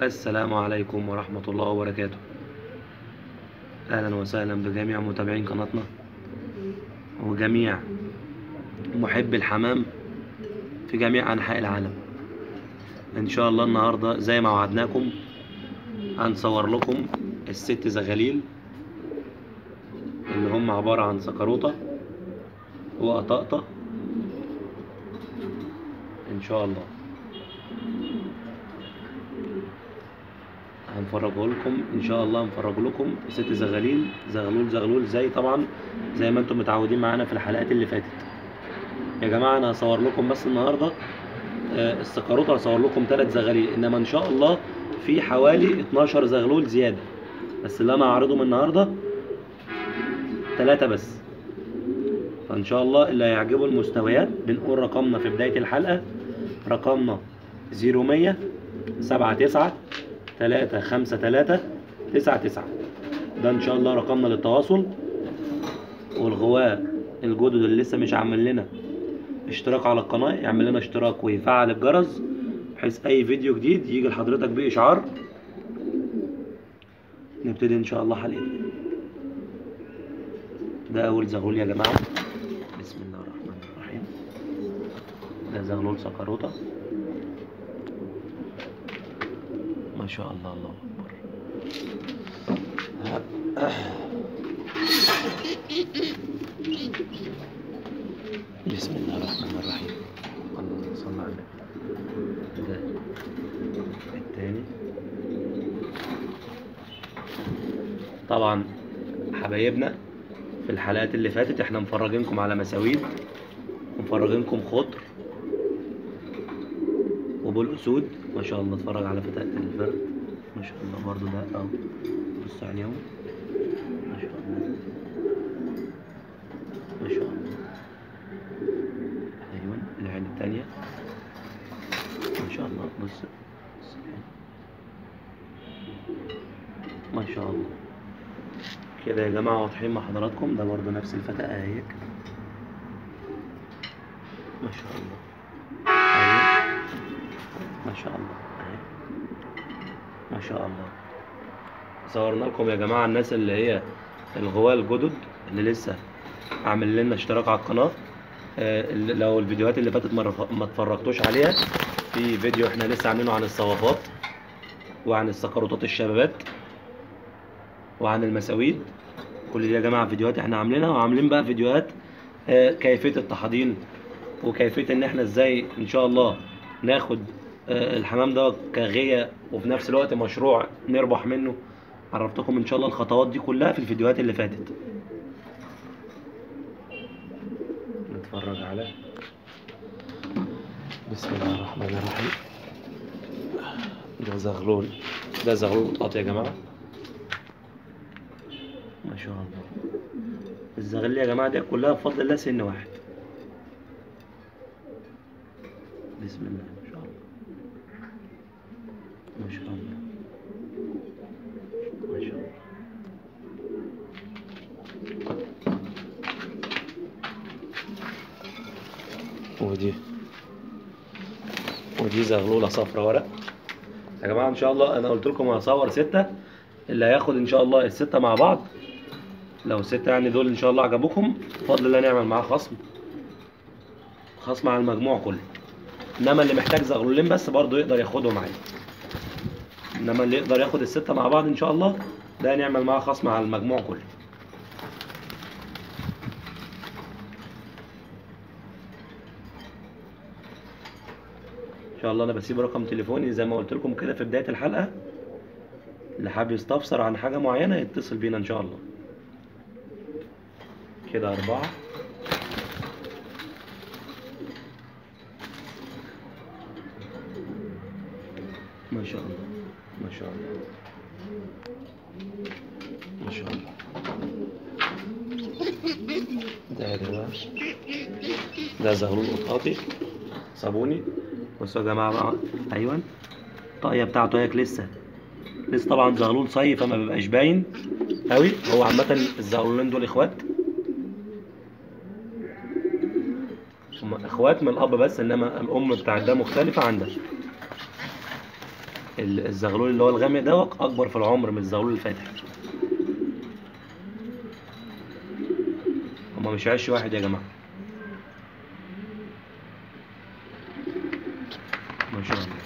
السلام عليكم ورحمة الله وبركاته. أهلا وسهلا بجميع متابعين قناتنا وجميع محبي الحمام في جميع أنحاء العالم. إن شاء الله النهاردة زي ما وعدناكم هنصور لكم الست زغاليل اللي هم عبارة عن سكروطة وقطاطة إن شاء الله. هنفرجه لكم ان شاء الله، هنفرج لكم ست زغاليل زغلول زي ما انتم متعودين معانا في الحلقات اللي فاتت. يا جماعه انا هصور لكم بس النهارده السكروطه، هصور لكم 3 زغاليل، انما ان شاء الله في حوالي 12 زغلول زياده، بس اللي انا هعرضهم النهارده 3 بس. فان شاء الله اللي هيعجبه المستويات بنقول رقمنا في بدايه الحلقه، رقمنا 0100 79 353 99. ده ان شاء الله رقمنا للتواصل. والغواء الجدد اللي لسه مش عامل لنا اشتراك على القناه يعمل لنا اشتراك ويفعل الجرس بحيث اي فيديو جديد يجي لحضرتك باشعار. نبتدي ان شاء الله حلقتنا. ده اول زغلول يا جماعه، بسم الله الرحمن الرحيم. ده زغلول سكروطه ما شاء الله، الله اكبر. بسم الله الرحمن الرحيم. اللهم صل على النبي. ده التاني. طبعا حبايبنا في الحلقات اللي فاتت احنا مفرجينكم على مساويد ومفرجينكم خضر وبالاسود ما شاء الله. اتفرج على فتاة الفرد ما شاء الله برضو ده اهو، بص عليهم ما شاء الله ما شاء الله. ايوه العين التانية ما شاء الله، بص ما شاء الله كده يا جماعة واضحين مع حضراتكم. ده برضو نفس الفتاة اهيك ما شاء الله. ايوه ما شاء الله اهي ما شاء الله. صورنا لكم يا جماعة الناس اللي هي الغواة الجدد اللي لسه عامل لنا اشتراك على القناة. لو الفيديوهات اللي فاتت ما اتفرجتوش عليها، في فيديو احنا لسه عاملينه عن الصوافات وعن السكروطات الشبابات وعن المساويد. كل دي يا جماعة فيديوهات احنا عاملينها، وعاملين بقى فيديوهات كيفية التحضير وكيفية ان احنا ازاي ان شاء الله ناخد الحمام ده كغية وفي نفس الوقت مشروع نربح منه. عرفتكم ان شاء الله الخطوات دي كلها في الفيديوهات اللي فاتت. نتفرج على بسم الله الرحمن الرحيم. ده زغلول قطاط يا جماعة ما شاء الله. الزغاليل يا جماعة دي كلها بفضل الله سن واحد. بسم الله ما شاء الله ما شاء الله ما شاء الله. ودي زغلولة صفرا ورق يا جماعة. ان شاء الله انا قلت لكم هصور 6، اللي هياخد ان شاء الله ال6 مع بعض، لو 6 يعني دول ان شاء الله عجبوكم بفضل الله نعمل معاه خصم على المجموع كله. انما اللي محتاج زغلولين بس برضو يقدر ياخدهم عادي، انما اللي يقدر ياخد ال6 مع بعض ان شاء الله ده نعمل معاه خصم على المجموع كله. ان شاء الله انا بسيب رقم تليفوني زي ما قلت لكم كده في بداية الحلقة، اللي حابب يستفسر عن حاجة معينة يتصل بينا ان شاء الله. كده 4 ما شاء الله ما شاء الله ما شاء الله. ده يا جماعة ده زغلول قطاطي صابوني. بصوا يا جماعة بقى، ايوه الطاقية بتاعته هيك لسه طبعا زغلول صيف فما بيبقاش باين قوي. هو عامة الزغلولين دول اخوات، هم اخوات من الاب بس، انما الام بتاعت ده مختلفة عن ده. الزغلول اللي هو الغامق دوت اكبر في العمر من الزغلول الفاتح. هما مش عش واحد يا جماعه. ما شاء الله.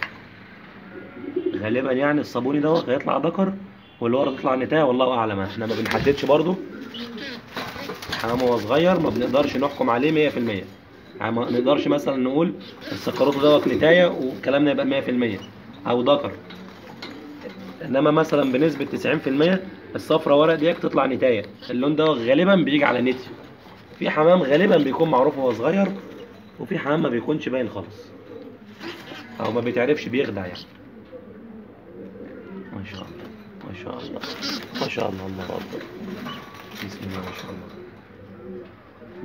غالبا يعني الصابوني دوت هيطلع ذكر واللي ورا تطلع نتايه، والله اعلم. احنا ما بنحددش برضو حمام وهو صغير، ما بنقدرش نحكم عليه 100%. يعني ما نقدرش مثلا نقول السكروت دوت نتايه وكلامنا يبقى 100% او ذكر. انما مثلا بنسبه 90% الصفرة ورق ديك تطلع نتايه. اللون ده غالبا بيجي على نتي. في حمام غالبا بيكون معروف وهو صغير، وفي حمام ما بيكونش باين خالص او ما بيتعرفش، بيخدع يعني. ما شاء الله ما شاء الله ما شاء الله، الله اكبر. بسم الله ما شاء الله.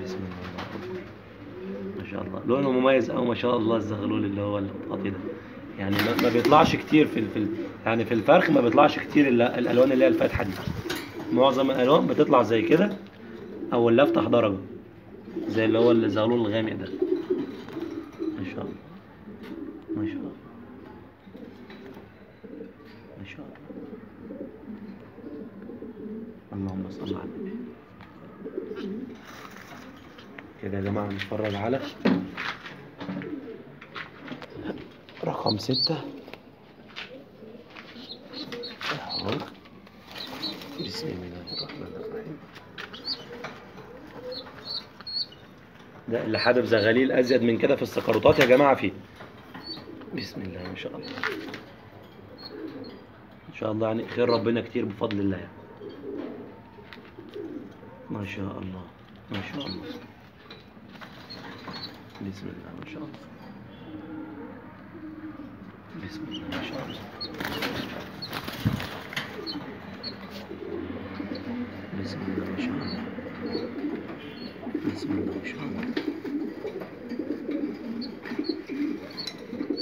بسم الله الله اكبر. ما شاء الله لونه مميز أوي ما شاء الله. الزغلول اللي هو القطي ده يعني ما بيطلعش كتير يعني في الفرخ ما بيطلعش كتير الالوان اللي هي الفاتحه دي. معظم الالوان بتطلع زي كده او اللي افتح درجه زي اللي هو الزغلول الغامق ده. ما شاء الله ما شاء الله ما شاء الله. اللهم صل على النبي. كده يا جماعه نتفرج على رقم 6 اهو. بسم الله الرحمن الرحيم. ده اللي حابب زغاليل ازيد من كده في السكروتات يا جماعه فيه. بسم الله ما شاء الله. ان شاء الله يعني خير ربنا كتير بفضل الله يعني. ما شاء الله ما شاء الله. بسم الله ما شاء الله. بسم الله ما شاء الله. بسم الله ما شاء الله. بسم الله ما شاء الله.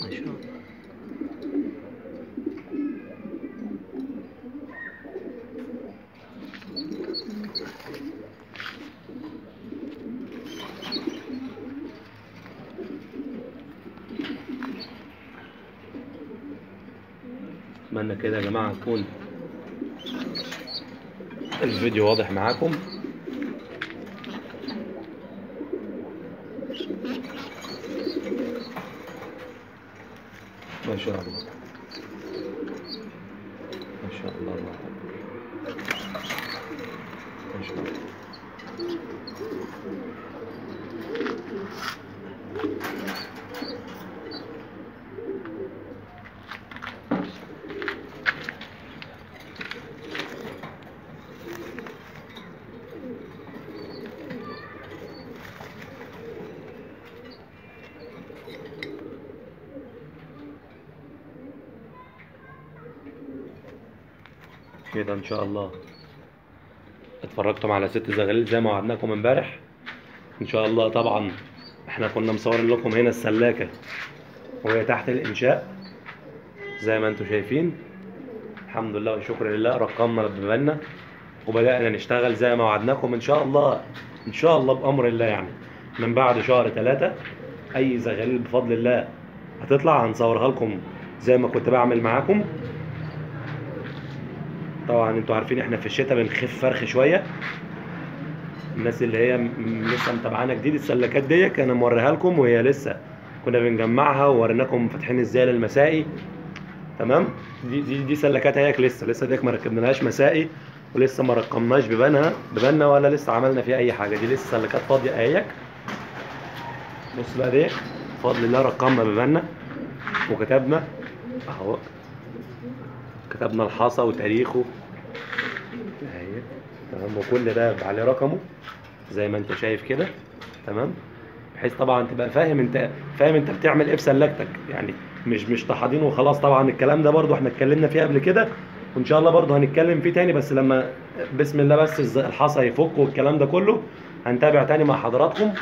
ما شاء الله. اتمنى كده يا جماعه يكون الفيديو واضح معاكم. ما شاء الله ما شاء الله الله أكبر. ما شاء الله. كده ان شاء الله اتفرجتم على 6 زغاليل زي ما وعدناكم امبارح ان شاء الله. طبعا احنا كنا مصورين لكم هنا السلاكه وهي تحت الانشاء زي ما انتم شايفين. الحمد لله والشكر لله رقمنا ببالنا وبدأنا نشتغل زي ما وعدناكم ان شاء الله. ان شاء الله بامر الله يعني من بعد شهر 3 اي زغاليل بفضل الله هتطلع هنصورها لكم زي ما كنت بعمل معاكم. طبعا انتوا عارفين احنا في الشتاء بنخف فرخ شويه. الناس اللي هي لسه متابعانا جديد السلكات ديت انا موريها لكم وهي لسه كنا بنجمعها ووريناكم فاتحين ازاي للمسائي. تمام. دي سلكات هيك لسه ديك ما ركبناهاش مسائي ولسه ما رقمناش ببالنا ولا لسه عملنا فيها اي حاجه. دي لسه سلكات فاضيه اهيك. بص بقى دي بفضل الله رقمنا ببالنا وكتبنا اهو. كتبنا الحصى وتاريخه اهي. تمام. وكل ده عليه رقمه زي ما انت شايف كده. تمام. بحيث طبعا تبقى فاهم انت بتعمل ايه في سلكتك يعني مش تحاضين وخلاص. طبعا الكلام ده برضو احنا اتكلمنا فيه قبل كده وان شاء الله برضو هنتكلم فيه تاني بس لما بسم الله بس الحصى يفك والكلام ده كله هنتابع تاني مع حضراتكم.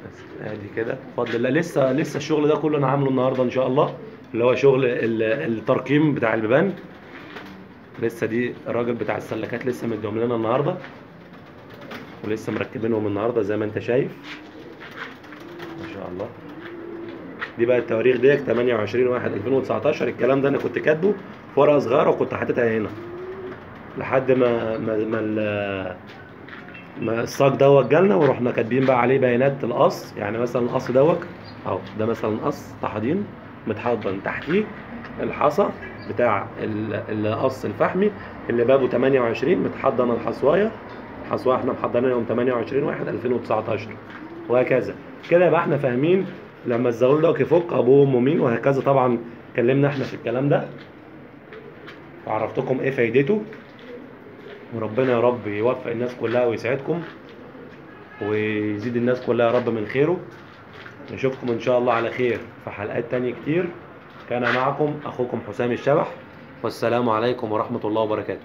بس ادي كده بفضل الله. لسه الشغل ده كله انا عامله النهارده ان شاء الله اللي هو شغل الترقيم بتاع البيبان. لسه دي الراجل بتاع السلكات لسه مديهم لنا النهارده ولسه مركبينهم النهارده زي ما انت شايف. ما شاء الله. دي بقى التواريخ ديت 28/1/2019. الكلام ده انا كنت كاتبه في ورقه صغيره وكنت حاططها هنا لحد ما الصاج دوت جالنا، ورحنا كاتبين بقى عليه بيانات القص. يعني مثلا القص دوت اهو، ده مثلا قص طحادين متحضن، تحتيه الحصى بتاع القص الفحمي اللي بابه 28 متحضن الحصوايه. الحصوايه احنا محضرينها يوم 28/1/2019 وهكذا. كده يبقى احنا فاهمين لما الزغلول ده يفك ابوه وامه مين وهكذا. طبعا اتكلمنا احنا في الكلام ده وعرفتكم ايه فايدته، وربنا يا رب يوفق الناس كلها ويسعدكم ويزيد الناس كلها يا رب من خيره. نشوفكم ان شاء الله على خير في حلقات تانية كتير. كان معكم اخوكم حسام الشبح، والسلام عليكم ورحمة الله وبركاته.